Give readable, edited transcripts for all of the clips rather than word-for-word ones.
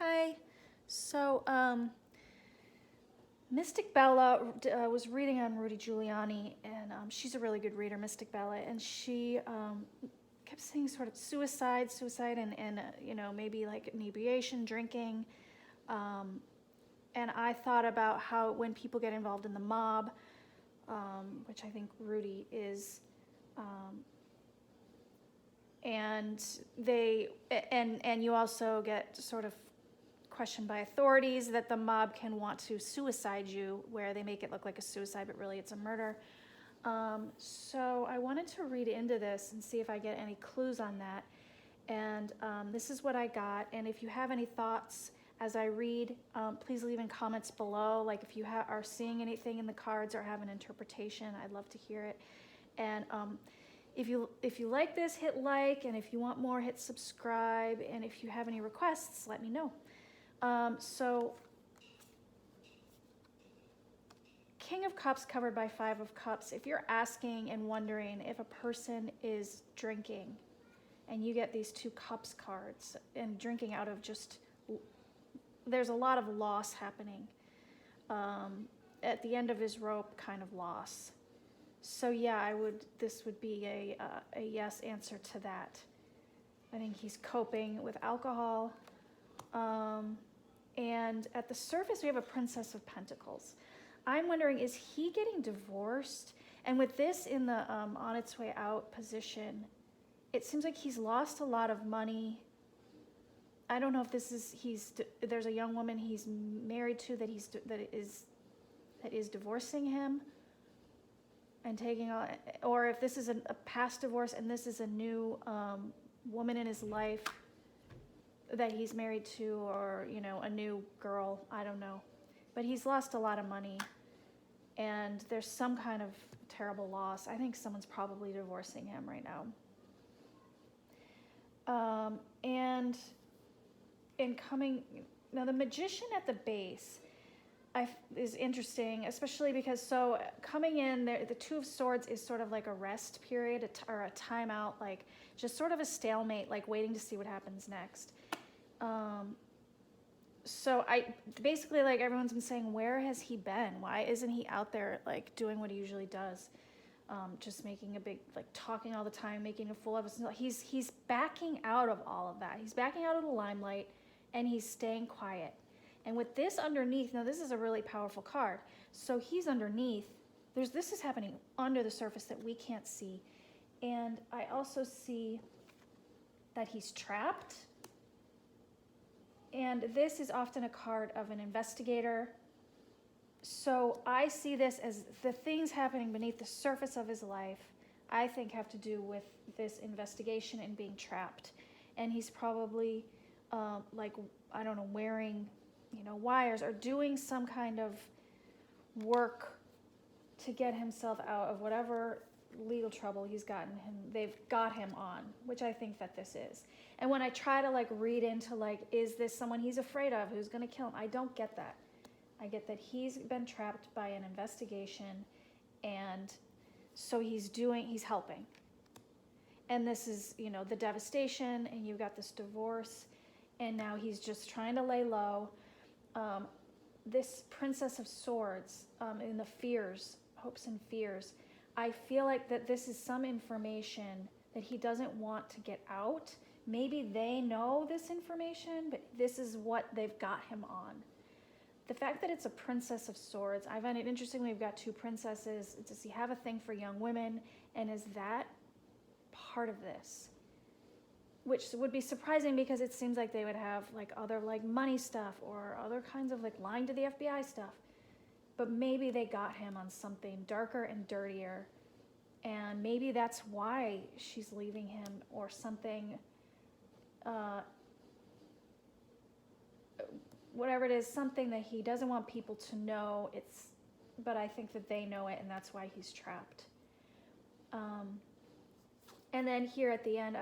Hi. So, Mystic Bella was reading on Rudy Giuliani, and she's a really good reader, Mystic Bella, and she kept saying sort of suicide, and maybe like inebriation, drinking. And I thought about how when people get involved in the mob, which I think Rudy is, and you also get sort of questioned by authorities that the mob can want to suicide you, where they make it look like a suicide, but really it's a murder. So I wanted to read into this and see if I get any clues on that. And this is what I got. And if you have any thoughts as I read, please leave in comments below. Like if you are seeing anything in the cards or have an interpretation, I'd love to hear it. And if you like this, hit like, and if you want more, hit subscribe. And if you have any requests, let me know. So King of Cups covered by Five of Cups. If you're asking and wondering if a person is drinking and you get these two cups cards and drinking out of just, there's a lot of loss happening. At the end of his rope kind of loss. So yeah, this would be a yes answer to that. I think he's coping with alcohol. And at the surface, we have a Princess of Pentacles. I'm wondering, is he getting divorced? And with this in the on its way out position, it seems like he's lost a lot of money. I don't know if this is, there's a young woman he's married to that is divorcing him and taking, or if this is a past divorce and this is a new woman in his life that he's married to, or a new girl, I don't know, but he's lost a lot of money and there's some kind of terrible loss. I think someone's probably divorcing him right now. And in coming now, the Magician at the base is interesting, especially because coming in there, the Two of Swords is sort of like a rest period, or a timeout, like just sort of a stalemate, like waiting to see what happens next. So basically, like, everyone's been saying, where has he been? Why isn't he out there, like, doing what he usually does? Just making a big, like, talking all the time, making a fool of himself. He's backing out of all of that. He's backing out of the limelight, and he's staying quiet. And with this underneath, now this is a really powerful card. So he's underneath. This is happening under the surface that we can't see. And I also see that he's trapped. And this is often a card of an investigator. So I see this as the things happening beneath the surface of his life, I think have to do with this investigation and being trapped. And he's probably, like, I don't know, wearing, wires or doing some kind of work to get himself out of whatever legal trouble they've got him on, which I think that this is. And when I try to, like, read into, like, is this someone he's afraid of who's going to kill him, I don't get that. I get that he's been trapped by an investigation, and so he's helping. And this is, the devastation, and you've got this divorce, and now he's just trying to lay low. This Princess of Swords, in the fears, hopes and fears, I feel like that this is some information that he doesn't want to get out. Maybe they know this information, but this is what they've got him on. The fact that it's a Princess of Swords, I find it interesting. We've got two princesses. Does he have a thing for young women? And is that part of this? Which would be surprising, because it seems like they would have, like, other, like, money stuff or other kinds of, like, lying to the FBI stuff. But maybe they got him on something darker and dirtier, and maybe that's why she's leaving him, or something, whatever it is, something that he doesn't want people to know. But I think that they know it, and that's why he's trapped. And then here at the end,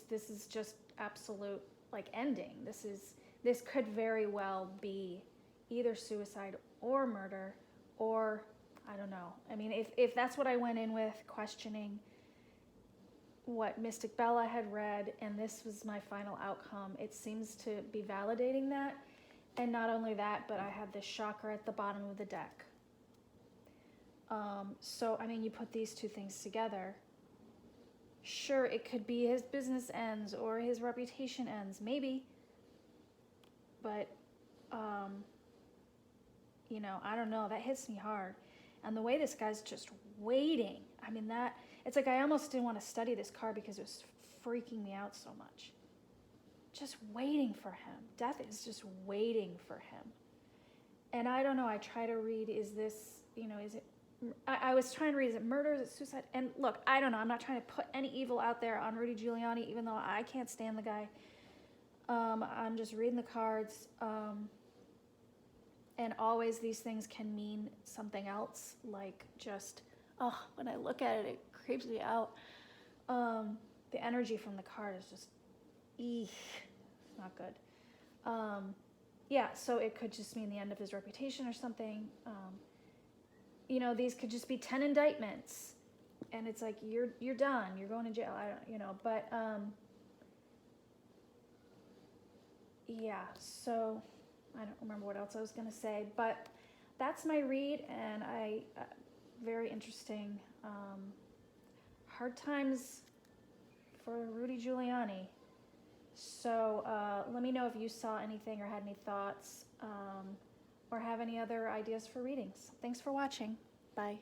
this is just absolute, like, ending. This could very well be either suicide or murder, or I don't know. I mean, if that's what I went in with, questioning, what Mystic Bella had read, and this was my final outcome. It seems to be validating that. And not only that, but I had this chakra at the bottom of the deck. So, I mean, you put these two things together. Sure, it could be his business ends or his reputation ends, maybe. But, you know, I don't know. That hits me hard. And the way this guy's just waiting. I mean, it's like I almost didn't want to study this card because it was freaking me out so much. Just waiting for him. Death is just waiting for him. And I don't know. I try to read, is this, you know, is it, I was trying to read, is it murder? Is it suicide? And look, I don't know. I'm not trying to put any evil out there on Rudy Giuliani, even though I can't stand the guy. I'm just reading the cards. And always these things can mean something else. Like just, oh, when I look at it, it creeps me out. The energy from the card is just, eek, it's not good. Yeah, so it could just mean the end of his reputation or something. You know, these could just be 10 indictments, and it's like you're done. You're going to jail. I don't, you know, but yeah. So I don't remember what else I was going to say, but that's my read, and very interesting. Hard times for Rudy Giuliani. So let me know if you saw anything or had any thoughts, or have any other ideas for readings. Thanks for watching. Bye.